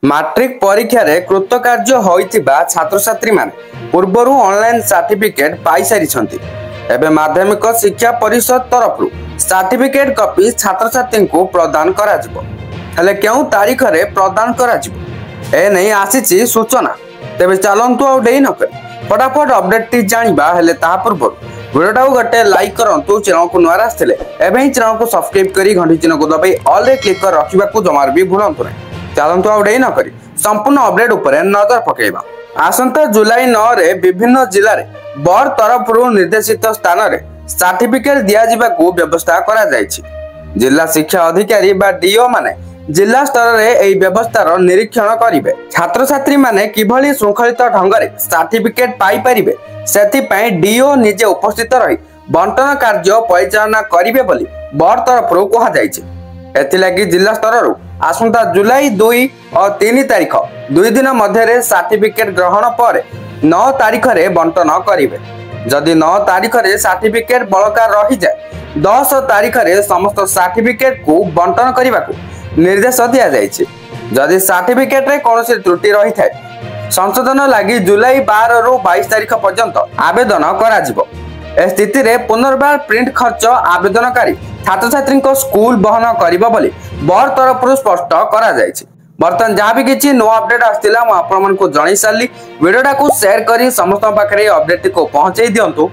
Matric परीक्षा रे कृतकार्य होइतिबा छात्र छात्री मान पूर्वरु ऑनलाइन सर्टिफिकेट पाई सारी एबे माध्यमिक शिक्षा परिषद तरफ सर्टिफिकेट कॉपी छात्र छात्री को प्रदान करा जिवो। हेले केउ तारीख रे प्रदान करा जिवो ए नै आसीची सूचना। तेबे चलंतु आ डेई न कर फटाफट अपडेट टी जानिबा। हेले ता पूर्व वीडियो गोटे लाइक करंतु, चैनल को नया आसथिले एबे ही चैनल को सब्सक्राइब करी घंटी चिन्ह को दबाई ऑल रे क्लिक कर रखिबा को जमार भी भूलंतु नै। चलंतु आ डेई न करी संपूर्ण अपडेट उपरे नजर पकेइबा। आसंता जुलाई 9 रे विभिन्न जिल्ला रे बोर्ड तरफ निर्देशित स्थान रे सर्टिफिकेट दिया जिबा को व्यवस्था करा जायछि। जिला शिक्षा अधिकारी बा डीओ माने जिला स्तर रे एई व्यवस्थार निरीक्षण करिवे। छात्र छात्री माने किभली श्रृंखलित ढंग रे सर्टिफिकेट पाई परिबे सेति पई डीओ निजे उपस्थित रही बंटन कार्य परिचालना करिवे बोली बोर्ड तरफ कहा जायछि। एथिलागी जिला स्तर आसंता जुलाई 2 और 3 तारीख 2 दिन मध्य सर्टिफिकेट ग्रहण पर 9 तारीख रे बंटन करिवे। जदि 9 तारीख रे सर्टिफिकेट बलका रही जाए 10 तारीख रे समस्त सर्टिफिकेट को बंटन करने को निर्देश दिया जायछि। जदि सर्टिफिकेट रे कोनोसी त्रुटि रही थाए संशोधन लागि जुलाई 12 रु 22 तारीख पर्यंत आवेदन करा जिवो। ए स्थिति रे पुनर्बार प्रिंट खर्च आवेदनकारी छात्र छात्री को स्कूल बहन करिबो बोली बोर्ड तरफ स्पष्ट करा जायछि। बर्तन जहाँ भी किसी नुआ अपडेट आसला मुझे जन सारी वीडियोटा को शेयर करी समस्त पाखे अपडेट को पहुंचाई दिंतु।